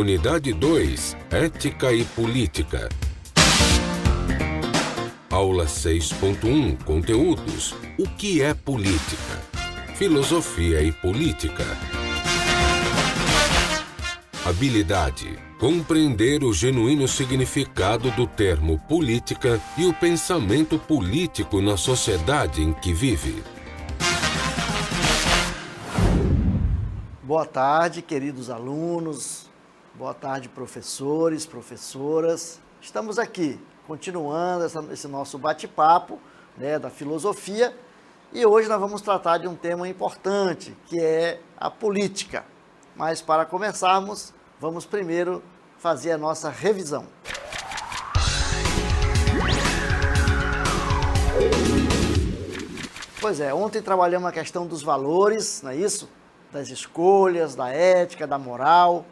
Unidade 2, Ética e Política. Aula 6.1, Conteúdos. O que é política? Filosofia e política. Habilidade. Compreender o genuíno significado do termo política e o pensamento político na sociedade em que vive. Boa tarde, queridos alunos. Boa tarde, professores, professoras. Estamos aqui, continuando esse nosso bate-papo, da filosofia, e hoje nós vamos tratar de um tema importante, que é a política. Mas para começarmos, vamos primeiro fazer a nossa revisão. Pois é, ontem trabalhamos a questão dos valores, não é isso? Das escolhas, da ética, da moral.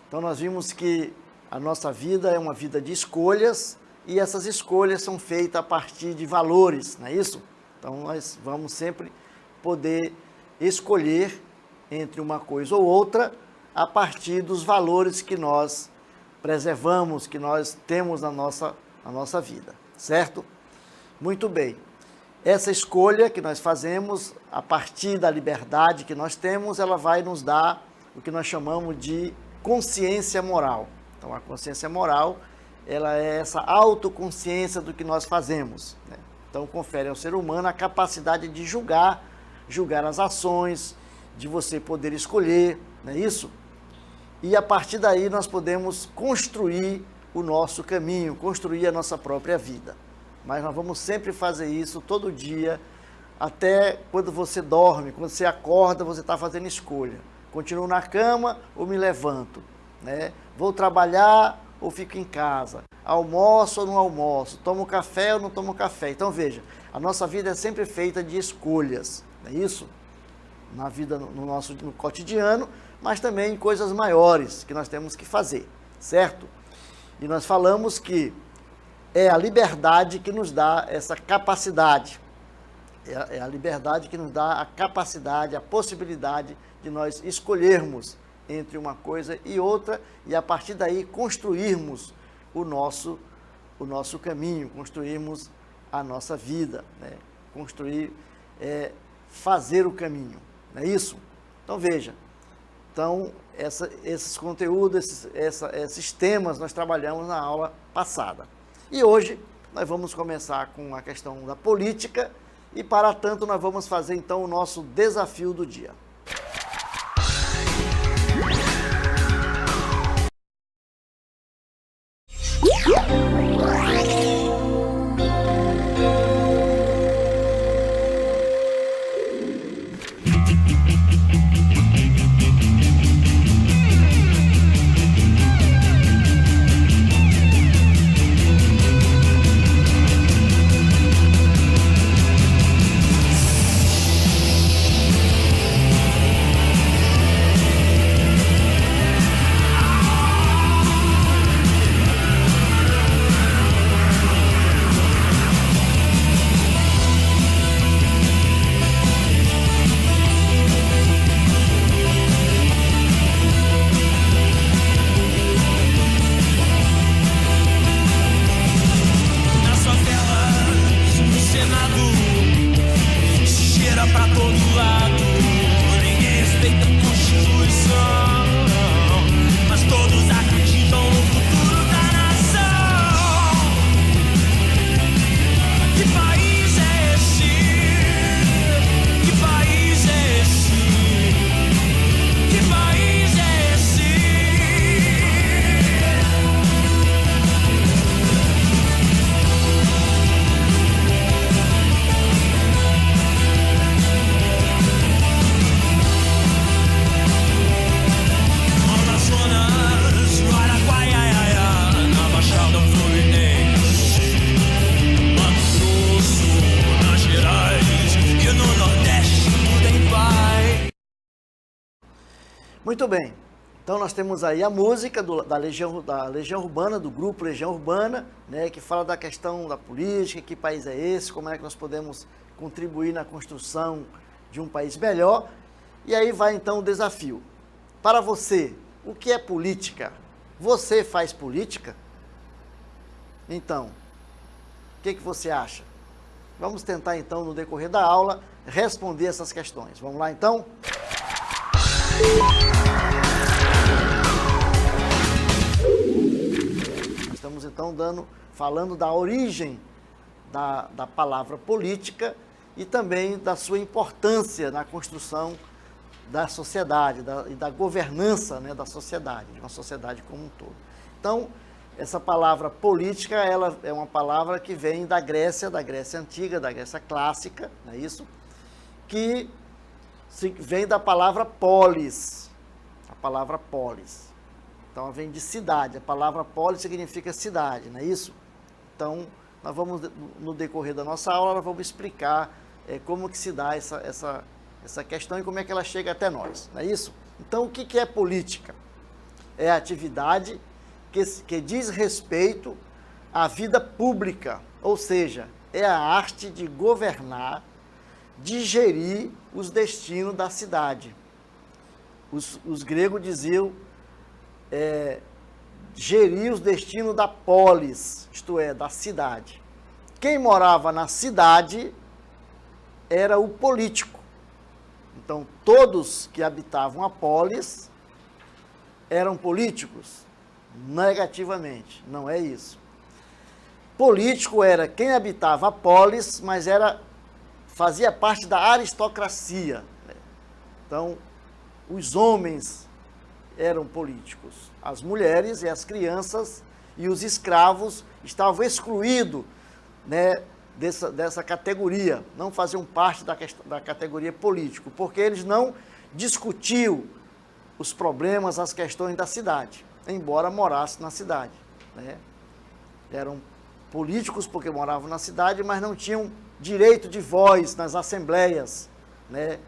Então nós vimos que a nossa vida é uma vida de escolhas e essas escolhas são feitas a partir de valores, não é isso? Então nós vamos sempre poder escolher entre uma coisa ou outra a partir dos valores que nós preservamos, que nós temos na nossa vida, certo? Muito bem. Essa escolha que nós fazemos, a partir da liberdade que nós temos, ela vai nos dar o que nós chamamos de consciência moral. Então, a consciência moral, ela é essa autoconsciência do que nós fazemos, né? Então, confere ao ser humano a capacidade de julgar as ações, de você poder escolher, não é isso? E a partir daí nós podemos construir o nosso caminho, construir a nossa própria vida. Mas nós vamos sempre fazer isso todo dia, até quando você dorme, quando você acorda, você está fazendo escolha. Continuo na cama ou me levanto, né? Vou trabalhar ou fico em casa? Almoço ou não almoço? Tomo café ou não tomo café? Então veja, a nossa vida é sempre feita de escolhas, não é isso? Na vida, no cotidiano, mas também em coisas maiores que nós temos que fazer, certo? E nós falamos que é a liberdade que nos dá essa capacidade. É a liberdade que nos dá a capacidade, a possibilidade de nós escolhermos entre uma coisa e outra e a partir daí construirmos o nosso caminho, construirmos a nossa vida, né? Fazer o caminho, não é isso? Então veja, esses conteúdos, esses temas nós trabalhamos na aula passada. E hoje nós vamos começar com a questão da política e para tanto nós vamos fazer então o nosso desafio do dia. Muito bem, então nós temos aí a música da Legião Urbana, do grupo Legião Urbana, né, que fala da questão da política, que país é esse, como é que nós podemos contribuir na construção de um país melhor. E aí vai então o desafio. Para você, o que é política? Você faz política? Então, o que você acha? Vamos tentar então, no decorrer da aula, responder essas questões. Vamos lá então? Estamos então falando da origem da palavra política e também da sua importância na construção da sociedade e da governança, né, da sociedade, de uma sociedade como um todo. Então, essa palavra política, ela é uma palavra que vem da Grécia Antiga, da Grécia Clássica, não é isso? Que vem da palavra polis, a palavra polis. Então, ela vem de cidade, a palavra polis significa cidade, não é isso? Então, nós vamos, no decorrer da nossa aula, nós vamos explicar como que se dá essa questão e como é que ela chega até nós, não é isso? Então, o que é política? É a atividade que diz respeito à vida pública, ou seja, é a arte de governar, de gerir os destinos da cidade. Os gregos diziam gerir os destinos da polis, isto é, da cidade. Quem morava na cidade era o político. Então, todos que habitavam a polis eram políticos? Negativamente, não é isso. Político era quem habitava a polis, mas fazia parte da aristocracia. Então, os homens eram políticos. As mulheres e as crianças e os escravos estavam excluídos, né, dessa categoria, não faziam parte da categoria político, porque eles não discutiam os problemas, as questões da cidade, embora morassem na cidade, né? Eram políticos porque moravam na cidade, mas não tinham direito de voz nas assembleias, né?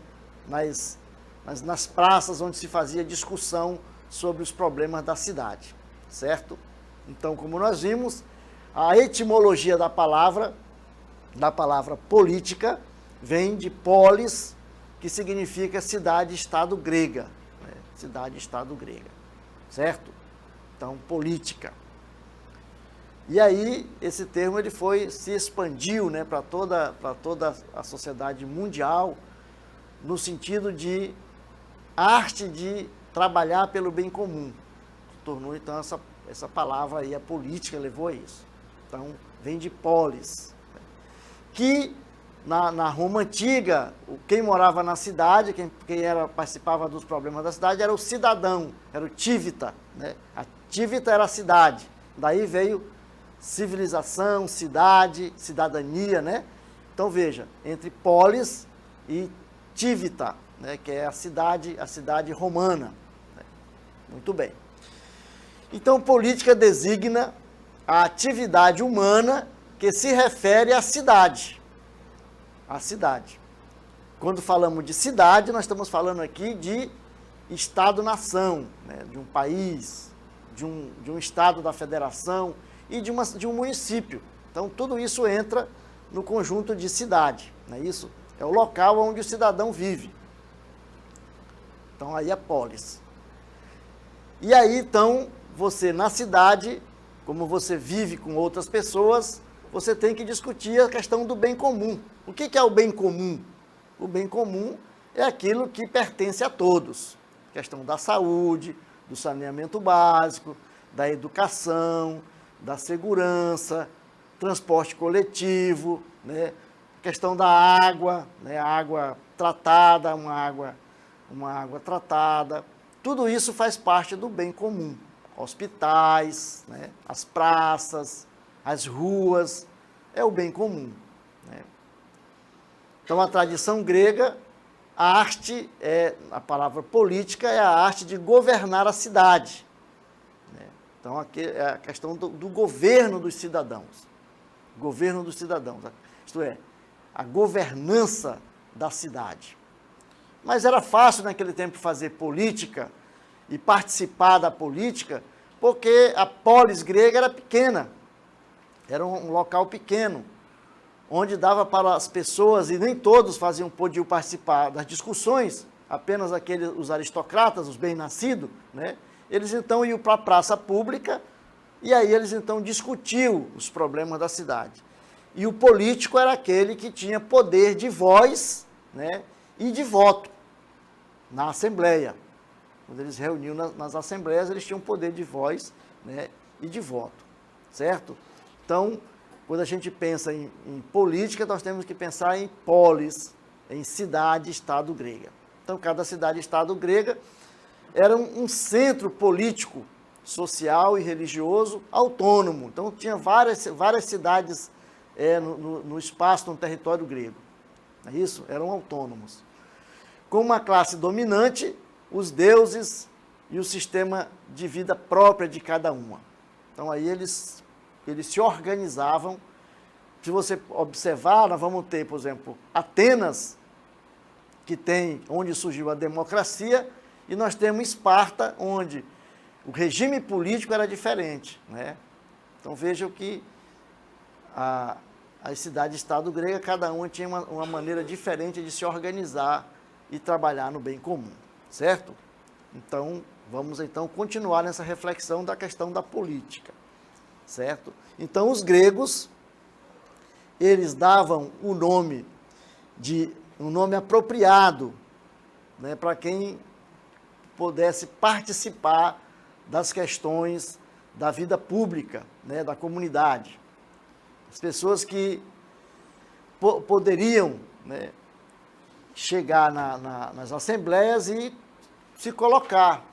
nas praças onde se fazia discussão sobre os problemas da cidade, certo? Então, como nós vimos, a etimologia da palavra política vem de polis, que significa cidade-estado grega, né? Cidade-estado grega, certo? Então, política. E aí, esse termo se expandiu, né, para toda a sociedade mundial, no sentido de arte de trabalhar pelo bem comum. Tornou, então, essa palavra aí, a política, levou a isso. Então, vem de polis, que na Roma Antiga, quem morava na cidade, quem participava dos problemas da cidade, era o cidadão, era o civita, né? A civita era a cidade. Daí veio civilização, cidade, cidadania, né? Então, veja, entre polis e civita, né, que é a cidade romana. Né? Muito bem. Então, política designa a atividade humana que se refere à cidade. A cidade. Quando falamos de cidade, nós estamos falando aqui de Estado-nação, né, de um país, de um Estado da Federação e de um município. Então, tudo isso entra no conjunto de cidade, não é isso? É o local onde o cidadão vive. Então, aí é polis. E aí, então, você na cidade, como você vive com outras pessoas, você tem que discutir a questão do bem comum. O que é o bem comum? O bem comum é aquilo que pertence a todos. A questão da saúde, do saneamento básico, da educação, da segurança, transporte coletivo, né? Questão da água, né? Água tratada, uma água tratada. Tudo isso faz parte do bem comum. Hospitais, né? As praças, as ruas, é o bem comum. Né? Então, a tradição grega, a palavra política é a arte de governar a cidade. Né? Então, aqui é a questão do governo dos cidadãos. Governo dos cidadãos, isto é, a governança da cidade. Mas era fácil naquele tempo fazer política e participar da política, porque a polis grega era pequena, era um local pequeno, onde dava para as pessoas, e nem todos podiam participar das discussões, apenas os aristocratas, os bem-nascidos, né? eles então iam para a praça pública e aí eles então discutiam os problemas da cidade. E o político era aquele que tinha poder de voz, né, e de voto na Assembleia. Quando eles reuniam nas assembleias, eles tinham poder de voz, né, e de voto, certo? Então, quando a gente pensa em política, nós temos que pensar em polis, em cidade-estado grega. Então, cada cidade-estado grega era um centro político, social e religioso autônomo. Então, tinha várias cidades no espaço, no território grego. É isso? Eram autônomos. Com uma classe dominante, os deuses e o sistema de vida própria de cada uma. Então, aí eles se organizavam. Se você observar, nós vamos ter, por exemplo, Atenas, onde surgiu a democracia, e nós temos Esparta, onde o regime político era diferente, né? Então vejam que as cidades-estado gregas, cada uma tinha uma maneira diferente de se organizar e trabalhar no bem comum, certo? Então, vamos então continuar nessa reflexão da questão da política, certo? Então, os gregos, eles davam um nome apropriado, né, para quem pudesse participar das questões da vida pública, né, da comunidade. As pessoas que poderiam, né, chegar nas assembleias e se colocar,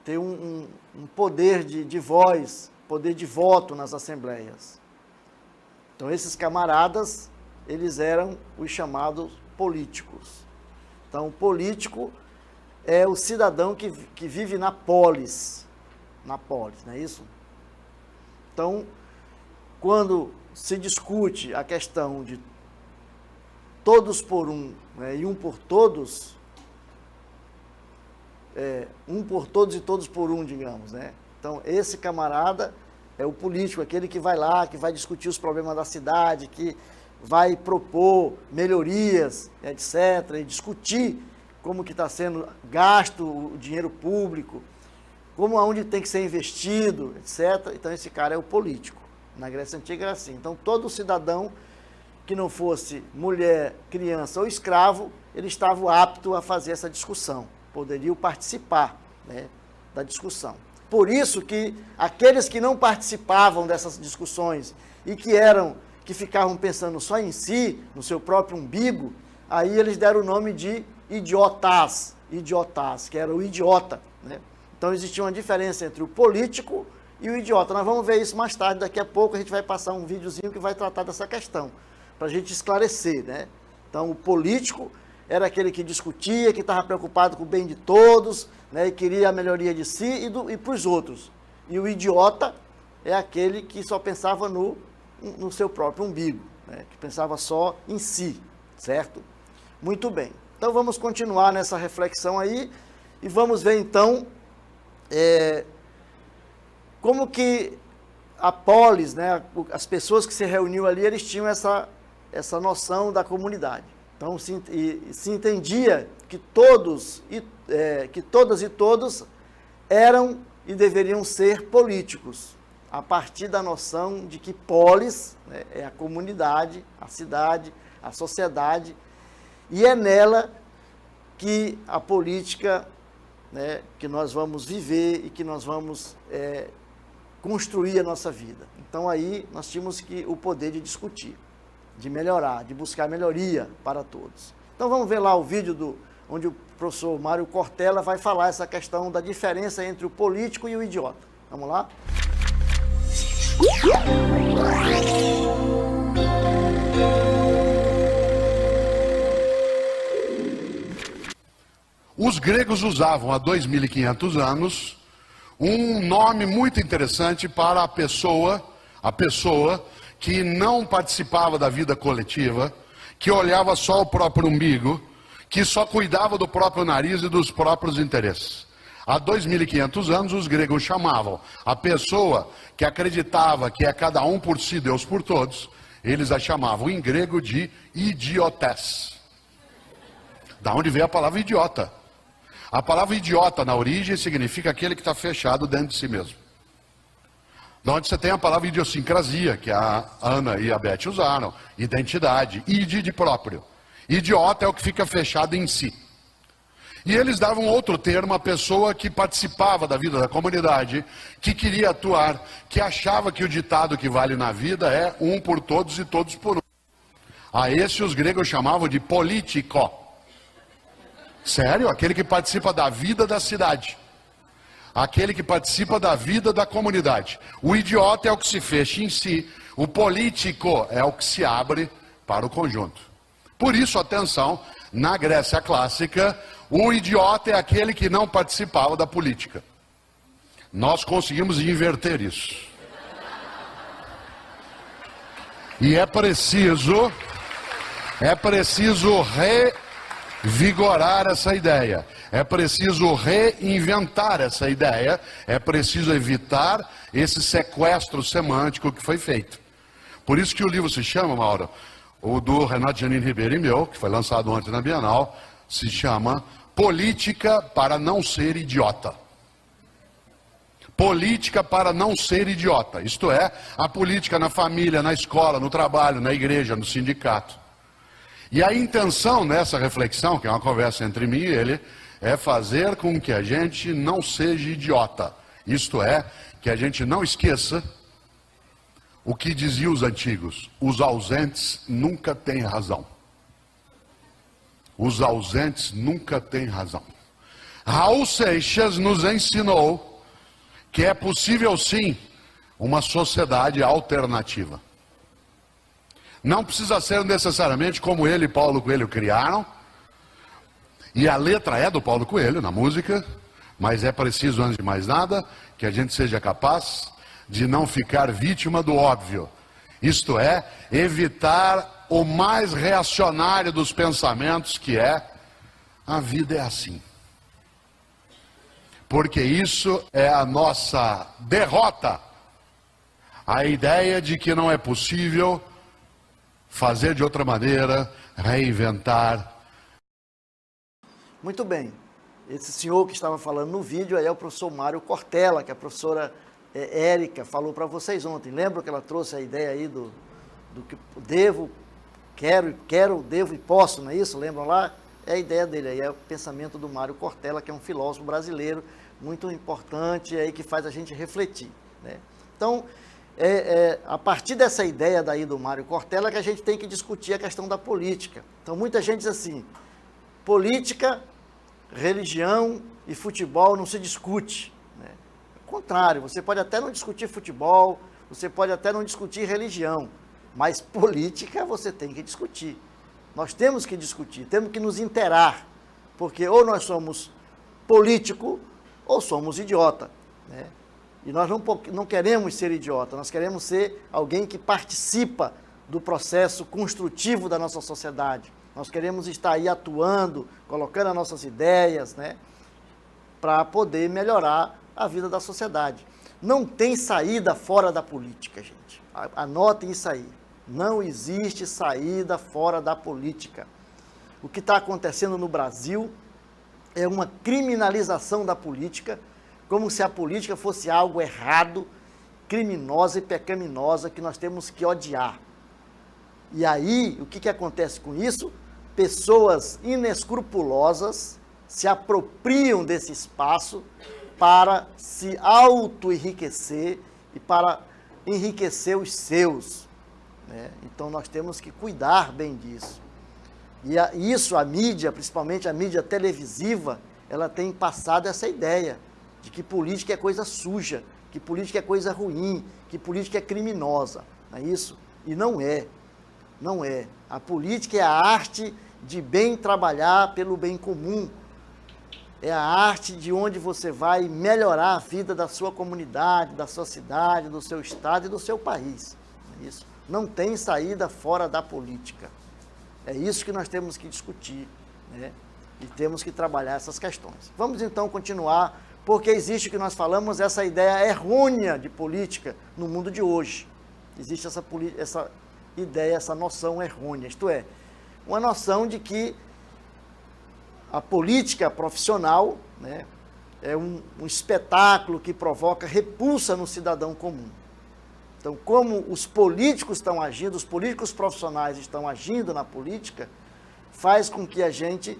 ter um poder de voz, poder de voto nas assembleias. Então, esses camaradas, eles eram os chamados políticos. Então, o político é o cidadão que vive na polis, não é isso? Então, quando se discute a questão de todos por um, né, e um por todos, um por todos e todos por um, digamos, né? Então, esse camarada é o político, aquele que vai lá, que vai discutir os problemas da cidade, que vai propor melhorias, etc., e discutir como que está sendo gasto o dinheiro público, aonde tem que ser investido, etc. Então, esse cara é o político. Na Grécia Antiga era assim. Então, todo cidadão que não fosse mulher, criança ou escravo, ele estava apto a fazer essa discussão, poderiam participar, né, da discussão. Por isso que aqueles que não participavam dessas discussões e que ficavam pensando só em si, no seu próprio umbigo, aí eles deram o nome de idiotas, que era o idiota, né? Então existia uma diferença entre o político e o idiota. Nós vamos ver isso mais tarde, daqui a pouco a gente vai passar um videozinho que vai tratar dessa questão, para a gente esclarecer, né? Então o político era aquele que discutia, que estava preocupado com o bem de todos, né, e queria a melhoria de si e para os outros. E o idiota é aquele que só pensava no seu próprio umbigo, né, que pensava só em si, certo? Muito bem. Então vamos continuar nessa reflexão aí e vamos ver então como que a polis, né, as pessoas que se reuniam ali, eles tinham essa noção da comunidade. Então se entendia que todas e todos eram e deveriam ser políticos, a partir da noção de que polis, né, é a comunidade, a cidade, a sociedade, e é nela que a política, né, que nós vamos viver e que nós vamos construir a nossa vida. Então aí nós tínhamos o poder de discutir, de melhorar, de buscar melhoria para todos. Então vamos ver lá o vídeo onde o professor Mário Cortella vai falar essa questão da diferença entre o político e o idiota. Vamos lá? Os gregos usavam há 2.500 anos um nome muito interessante para a pessoa que não participava da vida coletiva, que olhava só o próprio umbigo, que só cuidava do próprio nariz e dos próprios interesses. Há 2.500 anos os gregos chamavam a pessoa que acreditava que é cada um por si, Deus por todos, eles a chamavam em grego de idiotes. Da onde veio a palavra idiota? A palavra idiota na origem significa aquele que está fechado dentro de si mesmo. De onde você tem a palavra idiosincrasia, que a Ana e a Beth usaram, identidade, id de próprio. Idiota é o que fica fechado em si. E eles davam outro termo à pessoa que participava da vida da comunidade, que queria atuar, que achava que o ditado que vale na vida é um por todos e todos por um. A esse os gregos chamavam de político. Sério? Aquele que participa da vida da cidade. Aquele que participa da vida da comunidade. O idiota é o que se fecha em si. O político é o que se abre para o conjunto. Por isso, atenção, na Grécia clássica, o idiota é aquele que não participava da política. Nós conseguimos inverter isso. E é preciso revigorar essa ideia. É preciso reinventar essa ideia. É preciso evitar esse sequestro semântico que foi feito. Por isso que o livro se chama, Mauro, o do Renato Janine Ribeiro e meu, que foi lançado ontem na Bienal, se chama Política para não ser idiota. Política para não ser idiota. Isto é, a política na família, na escola, no trabalho, na igreja, no sindicato. E a intenção nessa reflexão, que é uma conversa entre mim e ele, é fazer com que a gente não seja idiota. Isto é, que a gente não esqueça o que diziam os antigos: os ausentes nunca têm razão. Os ausentes nunca têm razão. Raul Seixas nos ensinou que é possível sim uma sociedade alternativa. Não precisa ser necessariamente como ele e Paulo Coelho criaram. E a letra é do Paulo Coelho na música, mas é preciso, antes de mais nada, que a gente seja capaz de não ficar vítima do óbvio. Isto é, evitar o mais reacionário dos pensamentos, que é: a vida é assim. Porque isso é a nossa derrota. A ideia de que não é possível fazer de outra maneira, reinventar. Muito bem. Esse senhor que estava falando no vídeo aí é o professor Mário Cortella, que a professora Érica falou para vocês ontem. Lembra que ela trouxe a ideia aí do que devo, devo e posso, não é isso? Lembram lá? É a ideia dele aí, é o pensamento do Mário Cortella, que é um filósofo brasileiro muito importante aí, que faz a gente refletir, né? Então, a partir dessa ideia daí do Mário Cortella que a gente tem que discutir a questão da política. Então, muita gente diz assim: política, religião e futebol não se discute, né? Ao contrário, você pode até não discutir futebol, você pode até não discutir religião, mas política você tem que discutir. Nós temos que discutir, temos que nos inteirar, porque ou nós somos político ou somos idiota, né? E nós não queremos ser idiota, nós queremos ser alguém que participa do processo construtivo da nossa sociedade. Nós queremos estar aí atuando, colocando as nossas ideias, né, para poder melhorar a vida da sociedade. Não tem saída fora da política, gente. Anotem isso aí. Não existe saída fora da política. O que está acontecendo no Brasil é uma criminalização da política, como se a política fosse algo errado, criminosa e pecaminosa que nós temos que odiar. E aí, o que acontece com isso? Pessoas inescrupulosas se apropriam desse espaço para se auto-enriquecer e para enriquecer os seus, né? Então nós temos que cuidar bem disso. E isso, a mídia, principalmente a mídia televisiva, ela tem passado essa ideia de que política é coisa suja, que política é coisa ruim, que política é criminosa, não é isso? E não é, não é. A política é a arte de bem trabalhar pelo bem comum, é a arte de onde você vai melhorar a vida da sua comunidade, da sua cidade, do seu estado e do seu país, não é isso? Não tem saída fora da política. É isso que nós temos que discutir, né? E temos que trabalhar essas questões. Vamos então continuar, porque existe o que nós falamos, essa ideia errônea de política no mundo de hoje. Existe essa ideia, essa noção errônea, isto é, uma noção de que a política profissional, né, é um espetáculo que provoca repulsa no cidadão comum. Então, como os políticos estão agindo, os políticos profissionais estão agindo na política, faz com que a gente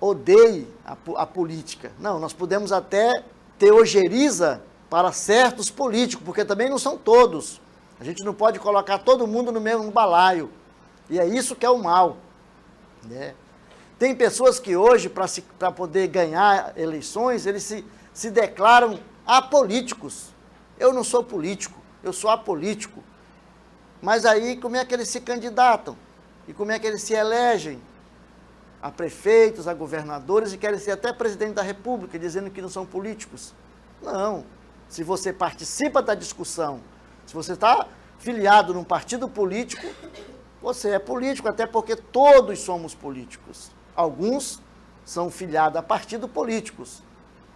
odeie a política. Não, nós podemos até ter ojeriza para certos políticos, porque também não são todos. A gente não pode colocar todo mundo no mesmo balaio. E é isso que é o mal, né? Tem pessoas que hoje, para poder ganhar eleições, eles se declaram apolíticos. Eu não sou político, eu sou apolítico. Mas aí, como é que eles se candidatam? E como é que eles se elegem a prefeitos, a governadores e querem ser até presidente da República, dizendo que não são políticos? Não. Se você participa da discussão, se você está filiado num partido político, você é político, até porque todos somos políticos. Alguns são filiados a partidos políticos,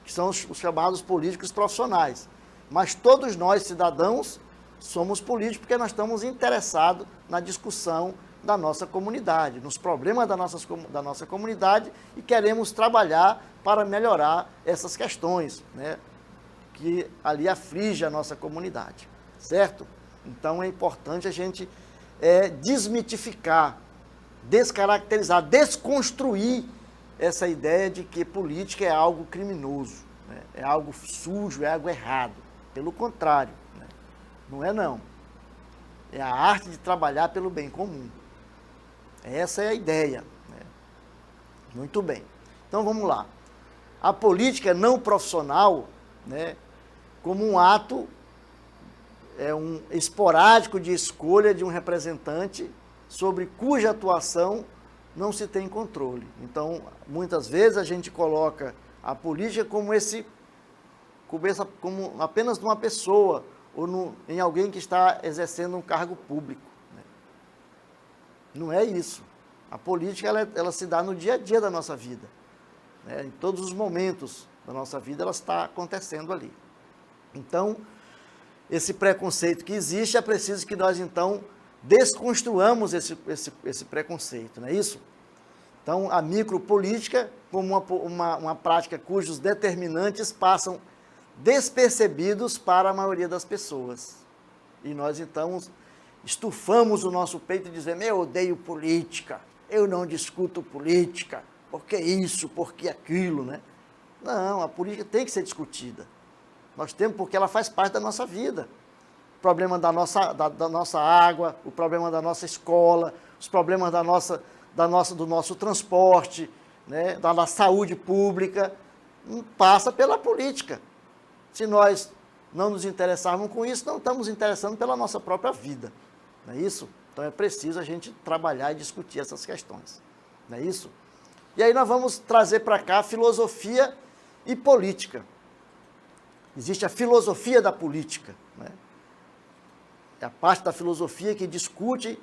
que são os chamados políticos profissionais. Mas todos nós, cidadãos, somos políticos porque nós estamos interessados na discussão da nossa comunidade, nos problemas da nossa comunidade e queremos trabalhar para melhorar essas questões, né, que ali aflige a nossa comunidade, certo? Então é importante a gente desmitificar, descaracterizar, desconstruir essa ideia de que política é algo criminoso, né? É algo sujo, é algo errado. Pelo contrário, né? Não é não. É a arte de trabalhar pelo bem comum. Essa é a ideia, né? Muito bem. Então vamos lá. A política não profissional, né, como um ato esporádico de escolha de um representante sobre cuja atuação não se tem controle. Então, muitas vezes a gente coloca a política como como apenas uma pessoa ou em alguém que está exercendo um cargo público, né? Não é isso. A política ela se dá no dia a dia da nossa vida, né? Em todos os momentos da nossa vida ela está acontecendo ali. Então, esse preconceito que existe, é preciso que nós, então, desconstruamos esse preconceito, não é isso? Então, a micropolítica, como uma prática cujos determinantes passam despercebidos para a maioria das pessoas. E nós, então, estufamos o nosso peito e dizemos: eu odeio política, eu não discuto política, por que isso, por que aquilo, né? Não, a política tem que ser discutida. Nós temos, porque ela faz parte da nossa vida. O problema da nossa água, o problema da nossa escola, os problemas do nosso transporte, né, da saúde pública, passa pela política. Se nós não nos interessarmos com isso, não estamos interessando pela nossa própria vida. Não é isso? Então é preciso a gente trabalhar e discutir essas questões. Não é isso? E aí nós vamos trazer para cá filosofia e política. Existe a filosofia da política, né? É a parte da filosofia que discute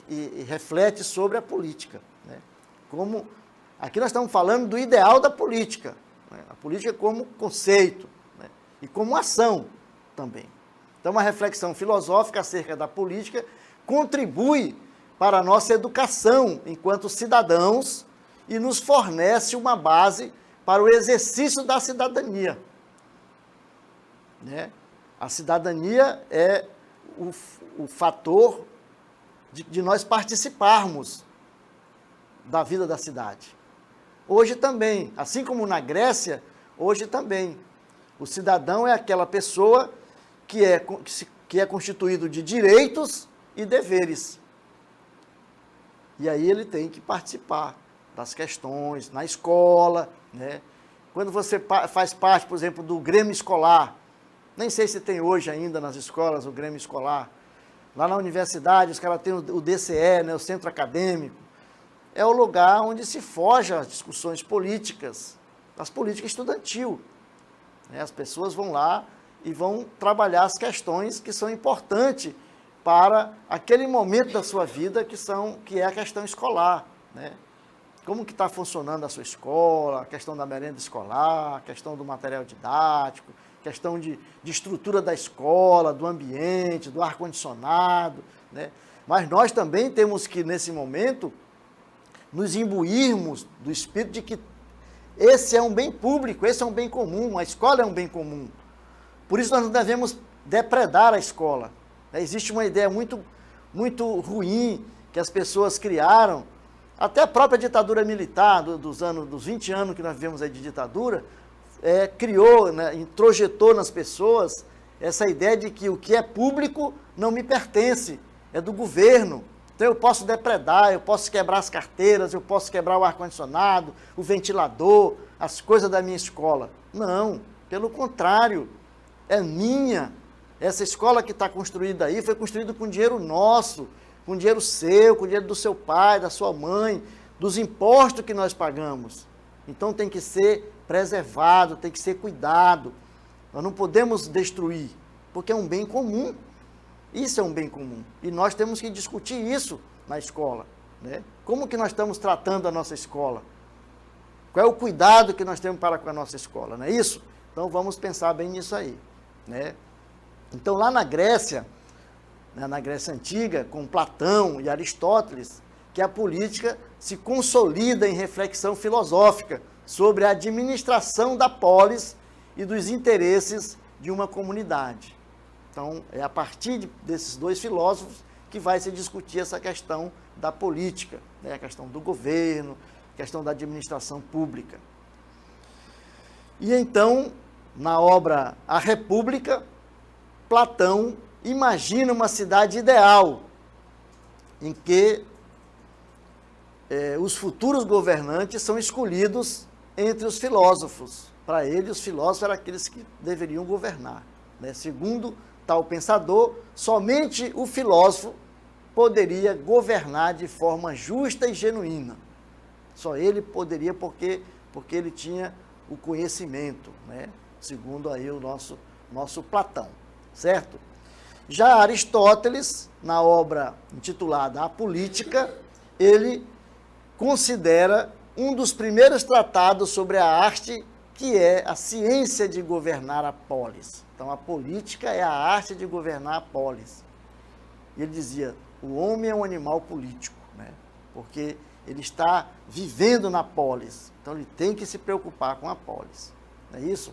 e reflete sobre a política, né? Como aqui nós estamos falando do ideal da política, né? A política como conceito, né? E como ação também. Então, uma reflexão filosófica acerca da política contribui para a nossa educação enquanto cidadãos e nos fornece uma base para o exercício da cidadania, né? A cidadania é o fator de nós participarmos da vida da cidade. Hoje também, assim como na Grécia, hoje também, o cidadão é aquela pessoa que é constituído de direitos e deveres. E aí ele tem que participar das questões na escola, né? Quando você faz parte, por exemplo, do Grêmio Escolar, nem sei se tem hoje ainda nas escolas o Grêmio Escolar. Lá na universidade, os caras têm o DCE, né, o Centro Acadêmico. É o lugar onde se foge às discussões políticas, as políticas estudantil, né? As pessoas vão lá e vão trabalhar as questões que são importantes para aquele momento da sua vida que é a questão escolar, né? Como que está funcionando a sua escola, a questão da merenda escolar, a questão do material didático, questão de estrutura da escola, do ambiente, do ar-condicionado, né? Mas nós também temos que, nesse momento, nos imbuirmos do espírito de que esse é um bem público, esse é um bem comum, a escola é um bem comum. Por isso nós não devemos depredar a escola. Existe uma ideia muito ruim que as pessoas criaram, até a própria ditadura militar dos 20 anos que nós vivemos aí de ditadura, criou, né, introjetou nas pessoas essa ideia de que o que é público não me pertence, é do governo. Então eu posso depredar, eu posso quebrar as carteiras, eu posso quebrar o ar-condicionado, o ventilador, as coisas da minha escola. Não, pelo contrário, é minha. Essa escola que está construída aí foi construída com dinheiro nosso, com dinheiro seu, com dinheiro do seu pai, da sua mãe, dos impostos que nós pagamos. Então tem que ser preservado, tem que ser cuidado. Nós não podemos destruir, porque é um bem comum. Isso é um bem comum. E nós temos que discutir isso na escola, né? Como que nós estamos tratando a nossa escola? Qual é o cuidado que nós temos para com a nossa escola, não é isso? Então vamos pensar bem nisso aí, né? Então lá na Grécia, né, na Grécia Antiga, com Platão e Aristóteles, que a política se consolida em reflexão filosófica sobre a administração da polis e dos interesses de uma comunidade. Então, é a partir desses dois filósofos que vai se discutir essa questão da política, né? A questão do governo, a questão da administração pública. E então, na obra A República, Platão imagina uma cidade ideal em que os futuros governantes são escolhidos entre os filósofos. Para ele, os filósofos eram aqueles que deveriam governar, né? Segundo tal pensador, somente o filósofo poderia governar de forma justa e genuína. Só ele poderia porque ele tinha o conhecimento, né? Segundo aí o nosso Platão, certo? Já Aristóteles, na obra intitulada A Política, ele considera um dos primeiros tratados sobre a arte, que é a ciência de governar a polis. Então, a política é a arte de governar a polis. E ele dizia, o homem é um animal político, né? Porque ele está vivendo na polis, então ele tem que se preocupar com a polis, não é isso?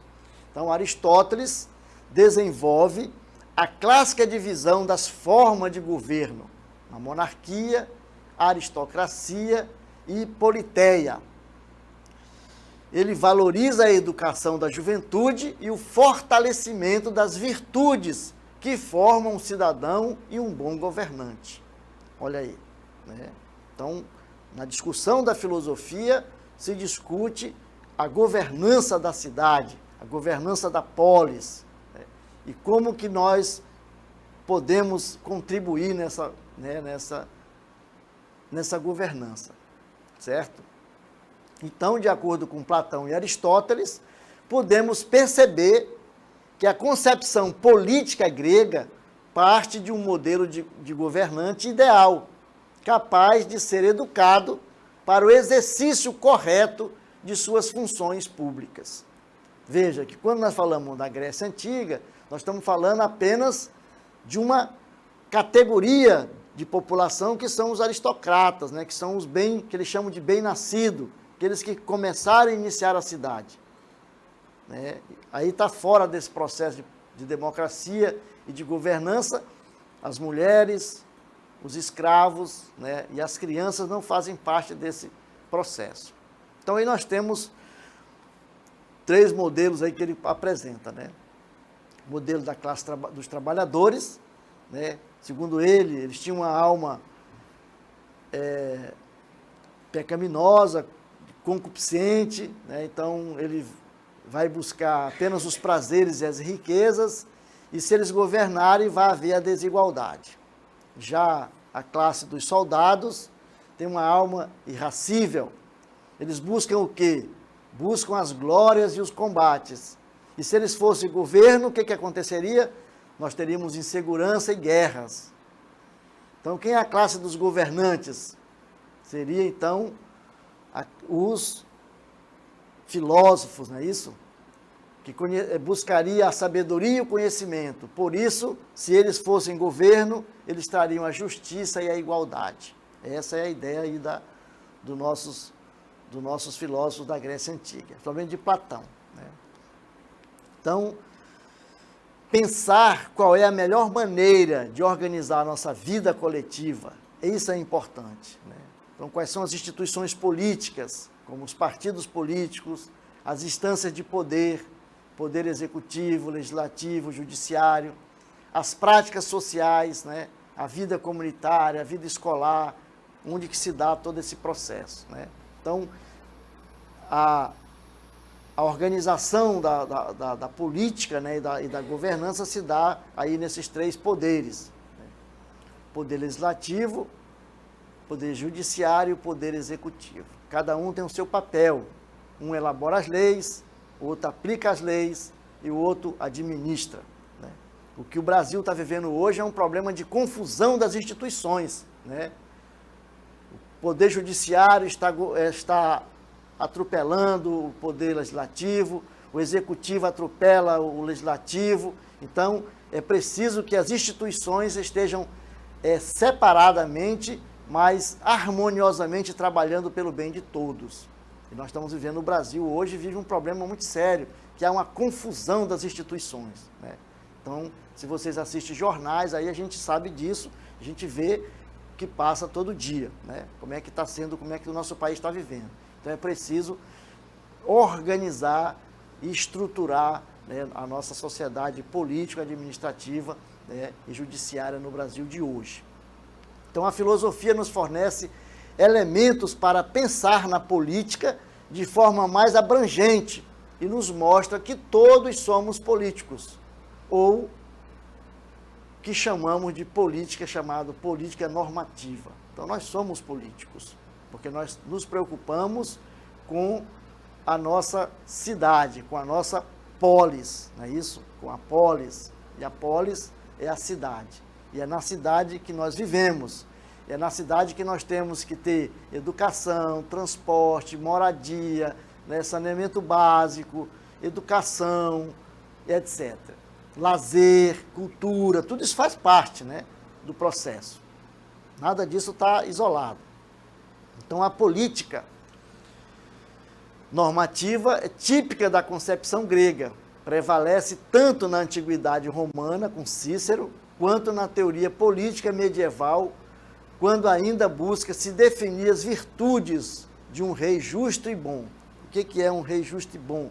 Então, Aristóteles desenvolve a clássica divisão das formas de governo, a monarquia, a aristocracia e politeia. Ele valoriza a educação da juventude e o fortalecimento das virtudes que formam um cidadão e um bom governante. Olha aí, né? Então, na discussão da filosofia, se discute a governança da cidade, a governança da polis, né? E como que nós podemos contribuir nessa governança, certo? Então, de acordo com Platão e Aristóteles, podemos perceber que a concepção política grega parte de um modelo de governante ideal, capaz de ser educado para o exercício correto de suas funções públicas. Veja que quando nós falamos da Grécia Antiga, nós estamos falando apenas de uma categoria de população que são os aristocratas, né, que são os que eles chamam de bem-nascido, aqueles que começaram a iniciar a cidade, né? Aí está fora desse processo de democracia e de governança, as mulheres, os escravos, né, e as crianças não fazem parte desse processo. Então aí nós temos 3 modelos aí que ele apresenta, né? O modelo da classe dos trabalhadores, né? Segundo ele, eles tinham uma alma pecaminosa, concupiscente, né? Então ele vai buscar apenas os prazeres e as riquezas, e se eles governarem, vai haver a desigualdade. Já a classe dos soldados tem uma alma irracível. Eles buscam o quê? Buscam as glórias e os combates. E se eles fossem governo, o que aconteceria? Nós teríamos insegurança e guerras. Então, quem é a classe dos governantes? Seria, então, os filósofos, não é isso? Que buscaria a sabedoria e o conhecimento. Por isso, se eles fossem governo, eles trariam a justiça e a igualdade. Essa é a ideia aí dos nossos filósofos da Grécia Antiga, principalmente de Platão, né? Então, pensar qual é a melhor maneira de organizar a nossa vida coletiva, isso é importante, né? Então, quais são as instituições políticas, como os partidos políticos, as instâncias de poder, poder executivo, legislativo, judiciário, as práticas sociais, né? A vida comunitária, a vida escolar, onde que se dá todo esse processo, né? Então, a organização da política, né, e da governança se dá aí nesses três poderes, né? Poder legislativo, poder judiciário e poder executivo. Cada um tem o seu papel. Um elabora as leis, o outro aplica as leis e o outro administra, né? O que o Brasil está vivendo hoje é um problema de confusão das instituições, né? O poder judiciário está atropelando o poder legislativo, o executivo atropela o legislativo. Então, é preciso que as instituições estejam separadamente, mas harmoniosamente trabalhando pelo bem de todos. E nós estamos vivendo, o Brasil hoje vive um problema muito sério, que é uma confusão das instituições, né? Então, se vocês assistem jornais, aí a gente sabe disso, a gente vê que passa todo dia, né? Como é que está sendo, como é que o nosso país está vivendo. Então é preciso organizar e estruturar, né, a nossa sociedade política, administrativa, né, e judiciária no Brasil de hoje. Então a filosofia nos fornece elementos para pensar na política de forma mais abrangente e nos mostra que todos somos políticos, ou que chamamos de política, chamado política normativa. Então nós somos políticos, porque nós nos preocupamos com a nossa cidade, com a nossa polis, não é isso? Com a polis, e a polis é a cidade, e é na cidade que nós vivemos, é na cidade que nós temos que ter educação, transporte, moradia, né, saneamento básico, educação, etc. Lazer, cultura, tudo isso faz parte, né, do processo. Nada disso está isolado. Então, a política normativa é típica da concepção grega, prevalece tanto na antiguidade romana, com Cícero, quanto na teoria política medieval, quando ainda busca se definir as virtudes de um rei justo e bom. O que é um rei justo e bom?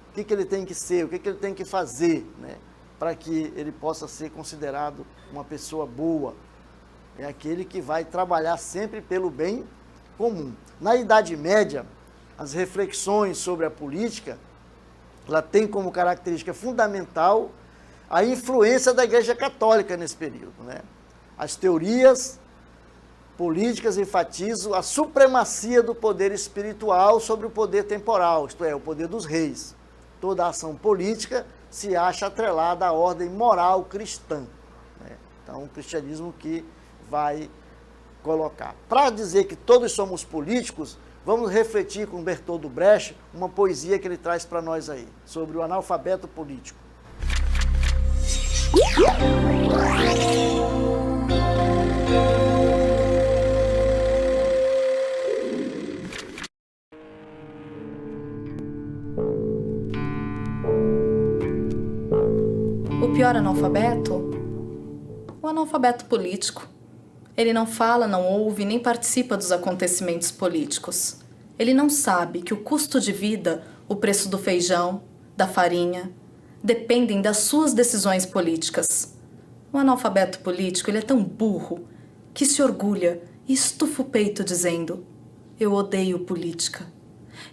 O que ele tem que ser? O que ele tem que fazer, né, para que ele possa ser considerado uma pessoa boa? É aquele que vai trabalhar sempre pelo bem comum. Na Idade Média, as reflexões sobre a política, ela tem como característica fundamental a influência da Igreja Católica nesse período, né? As teorias políticas enfatizam a supremacia do poder espiritual sobre o poder temporal, isto é, o poder dos reis. Toda ação política se acha atrelada à ordem moral cristã, né? Então, o cristianismo que vai colocar. Para dizer que todos somos políticos, vamos refletir com Bertold Brecht uma poesia que ele traz para nós aí, sobre o analfabeto político. O pior analfabeto? O analfabeto político. Ele não fala, não ouve, nem participa dos acontecimentos políticos. Ele não sabe que o custo de vida, o preço do feijão, da farinha, dependem das suas decisões políticas. O analfabeto político, ele é tão burro que se orgulha e estufa o peito dizendo: eu odeio política.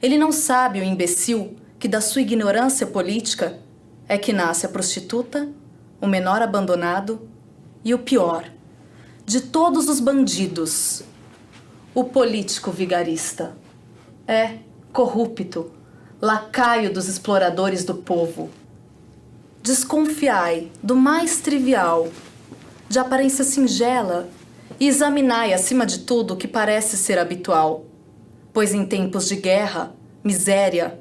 Ele não sabe, o imbecil, que da sua ignorância política é que nasce a prostituta, o menor abandonado e o pior de todos os bandidos, o político vigarista. É corrupto, lacaio dos exploradores do povo. Desconfiai do mais trivial, de aparência singela, e examinai, acima de tudo, o que parece ser habitual, pois em tempos de guerra, miséria,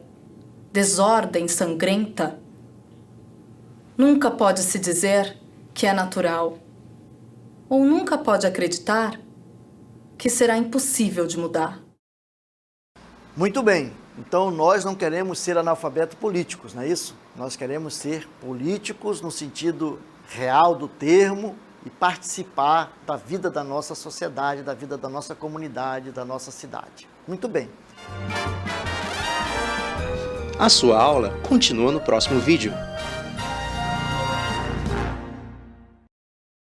desordem sangrenta, nunca pode se dizer que é natural, ou nunca pode acreditar que será impossível de mudar. Muito bem, então nós não queremos ser analfabetos políticos, não é isso? Nós queremos ser políticos no sentido real do termo e participar da vida da nossa sociedade, da vida da nossa comunidade, da nossa cidade. Muito bem. A sua aula continua no próximo vídeo.